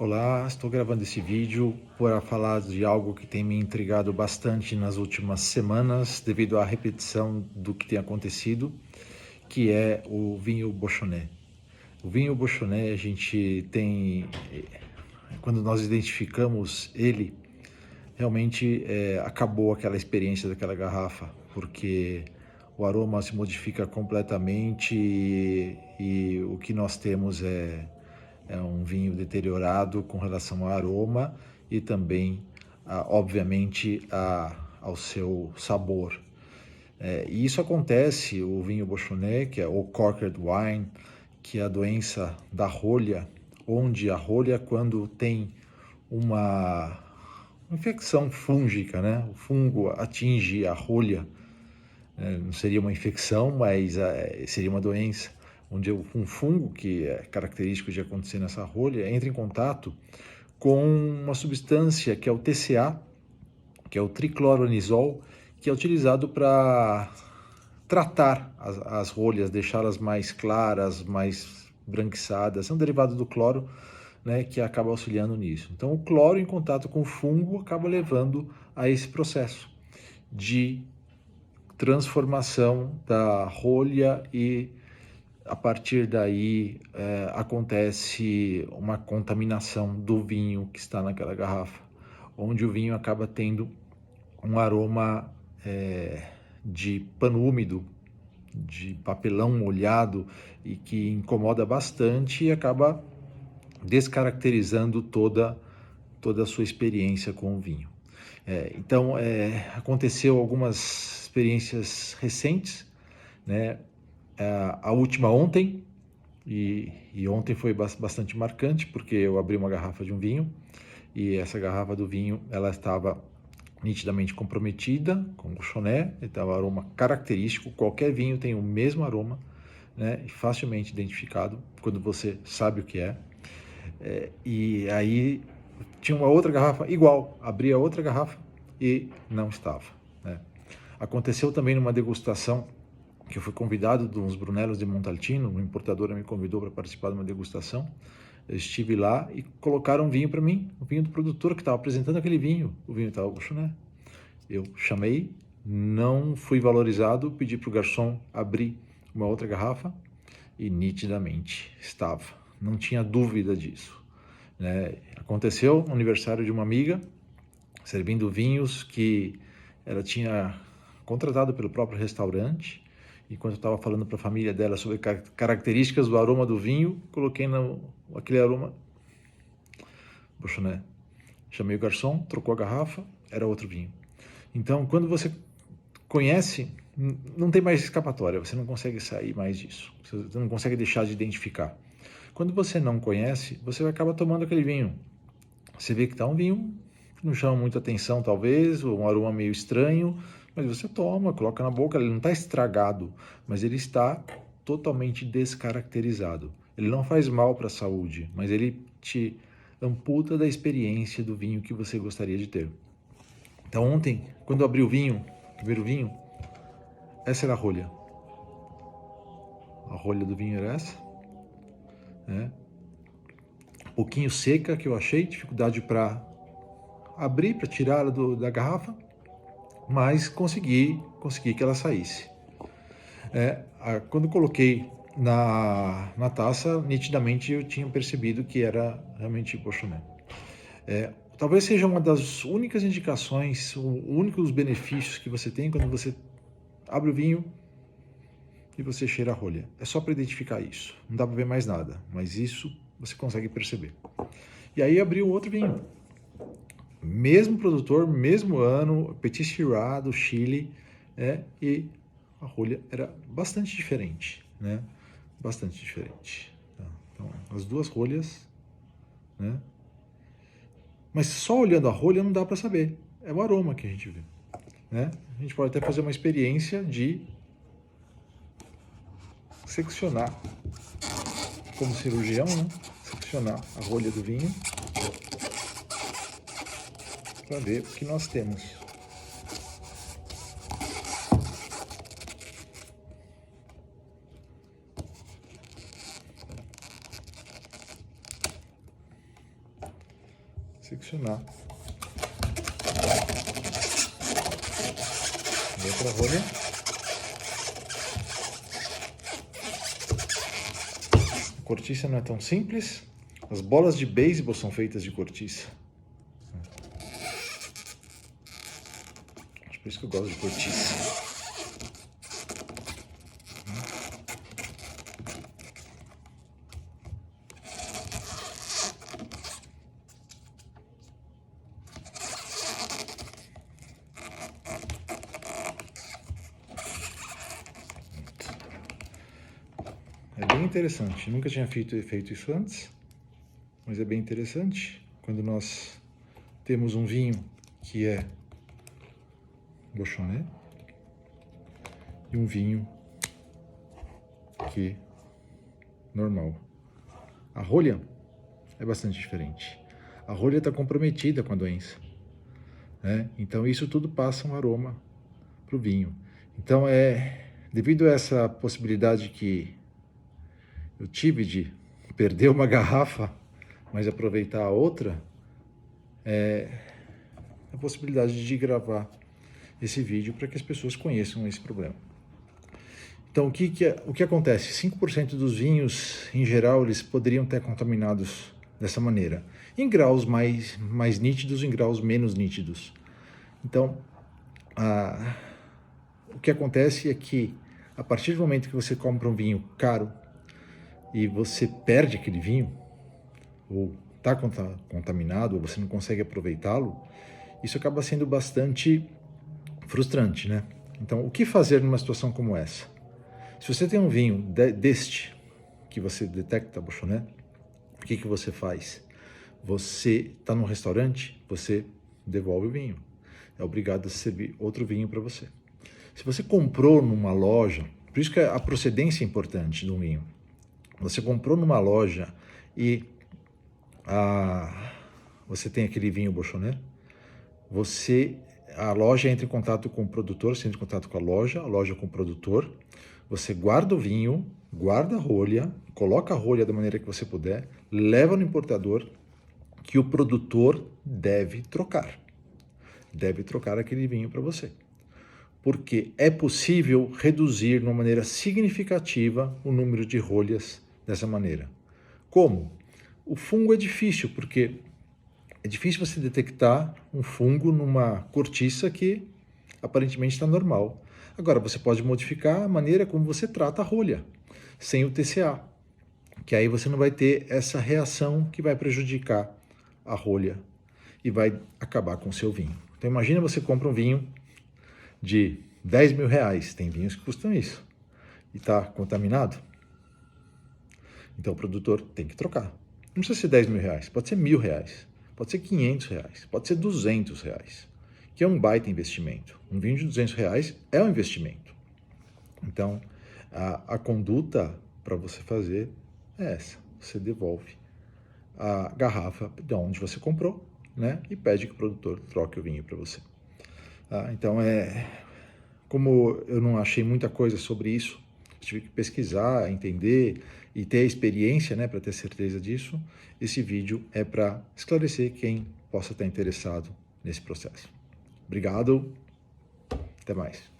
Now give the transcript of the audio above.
Olá, estou gravando esse vídeo para falar de algo que tem me intrigado bastante nas últimas semanas, devido à repetição do que tem acontecido, que é o vinho Beauchardonnay. O vinho Beauchardonnay, a gente tem, quando nós identificamos ele, realmente acabou aquela experiência daquela garrafa, porque o aroma se modifica completamente e o que nós temos é um vinho deteriorado com relação ao aroma e também, obviamente, ao seu sabor. E isso acontece, o vinho Beauchardonnay, que é o corked wine, que é a doença da rolha, onde a rolha, quando tem uma infecção fúngica, né? O fungo atinge a rolha, não seria uma infecção, mas seria uma doença, onde um fungo, que é característico de acontecer nessa rolha, entra em contato com uma substância que é o TCA, que é o tricloronizol, que é utilizado para tratar as rolhas, deixá-las mais claras, mais branquiçadas. É um derivado do cloro, né, que acaba auxiliando nisso. Então, o cloro em contato com o fungo acaba levando a esse processo de transformação da rolha e a partir daí acontece uma contaminação do vinho que está naquela garrafa, onde o vinho acaba tendo um aroma de pano úmido, de papelão molhado e que incomoda bastante e acaba descaracterizando toda a sua experiência com o vinho. Então, aconteceu algumas experiências recentes, né? A última ontem, e ontem foi bastante marcante, porque eu abri uma garrafa de um vinho, e essa garrafa do vinho, ela estava nitidamente comprometida com o Chardonnay, então o aroma característico, qualquer vinho tem o mesmo aroma, né? Facilmente identificado, quando você sabe o que é. E aí tinha uma outra garrafa igual, abri a outra garrafa e não estava, né? Aconteceu também numa degustação que eu fui convidado de uns Brunellos de Montalcino, uma importadora me convidou para participar de uma degustação. Eu estive lá e colocaram um vinho para mim, o vinho do produtor que estava apresentando aquele vinho. O vinho estava Beauchardonnay. Eu chamei, não fui valorizado, pedi para o garçom abrir uma outra garrafa e nitidamente estava. Não tinha dúvida disso, né? Aconteceu no aniversário de uma amiga, servindo vinhos que ela tinha contratado pelo próprio restaurante. Enquanto eu estava falando para a família dela sobre características do aroma do vinho, coloquei aquele aroma Beauchardonnay. Chamei o garçom, trocou a garrafa, era outro vinho. Então, quando você conhece, não tem mais escapatória, você não consegue sair mais disso, você não consegue deixar de identificar. Quando você não conhece, você acaba tomando aquele vinho. Você vê que está um vinho que não chama muita atenção, talvez, ou um aroma meio estranho, mas você toma, coloca na boca, ele não está estragado, mas ele está totalmente descaracterizado. Ele não faz mal para a saúde, mas ele te amputa da experiência do vinho que você gostaria de ter. Então ontem, quando eu abri o vinho, o primeiro vinho, essa era a rolha. A rolha do vinho era essa, né? Um pouquinho seca, que eu achei, dificuldade para abrir, para tirá-la da garrafa, mas consegui que ela saísse. Quando coloquei na taça, nitidamente eu tinha percebido que era realmente Beauchardonnay. Talvez seja uma das únicas indicações, o único dos benefícios que você tem quando você abre o vinho e você cheira a rolha. É só para identificar isso. Não dá para ver mais nada, mas isso você consegue perceber. E aí abri o outro vinho. Mesmo produtor, mesmo ano, Petit Syrah do Chile, e a rolha era bastante diferente, né? Bastante diferente. Então, as duas rolhas, né? Mas só olhando a rolha não dá para saber. É o aroma que a gente vê, né? A gente pode até fazer uma experiência de seccionar, como cirurgião, né? Seccionar a rolha do vinho para ver o que nós temos. seccionar. Outra rolha. A cortiça não é tão simples. As bolas de beisebol são feitas de cortiça. Acho por isso que eu gosto de cortiça. É bem interessante. Eu nunca tinha feito isso antes, mas é bem interessante quando nós temos um vinho que é Beauchonnet e um vinho que normal. A rolha é bastante diferente. A rolha está comprometida com a doença, né? Então isso tudo passa um aroma para o vinho. Então devido a essa possibilidade que eu tive de perder uma garrafa, mas aproveitar a outra, a possibilidade de gravar esse vídeo para que as pessoas conheçam esse problema. Então, o que acontece? 5% dos vinhos, em geral, eles poderiam ter contaminados dessa maneira. Em graus mais nítidos, em graus menos nítidos. Então, o que acontece é que, a partir do momento que você compra um vinho caro e você perde aquele vinho, ou está contaminado, ou você não consegue aproveitá-lo, isso acaba sendo bastante frustrante, né? Então, o que fazer numa situação como essa? Se você tem um vinho deste, que você detecta Beauchonnet, o que você faz? Você está num restaurante, você devolve o vinho. É obrigado a servir outro vinho para você. Se você comprou numa loja, por isso que a procedência é importante do vinho. Você comprou numa loja e você tem aquele vinho Beauchonnet, a loja entra em contato com o produtor, você entra em contato com a loja com o produtor, você guarda o vinho, guarda a rolha, coloca a rolha da maneira que você puder, leva no importador, que o produtor deve trocar. Deve trocar aquele vinho para você. Porque é possível reduzir de uma maneira significativa o número de rolhas dessa maneira. Como? O fungo é difícil, porque é difícil você detectar um fungo numa cortiça que aparentemente está normal. Agora, você pode modificar a maneira como você trata a rolha, sem o TCA, que aí você não vai ter essa reação que vai prejudicar a rolha e vai acabar com o seu vinho. Então, imagina você compra um vinho de 10 mil reais, tem vinhos que custam isso, e está contaminado. Então, o produtor tem que trocar. Não precisa ser 10 mil reais, pode ser R$1.000. Pode ser R$500, pode ser R$200, que é um baita investimento. Um vinho de R$200 é um investimento. Então, a conduta para você fazer é essa. Você devolve a garrafa de onde você comprou, né? E pede que o produtor troque o vinho para você. Então, como eu não achei muita coisa sobre isso, tive que pesquisar, entender e ter a experiência, né, para ter certeza disso. Esse vídeo é para esclarecer quem possa estar interessado nesse processo. Obrigado, até mais.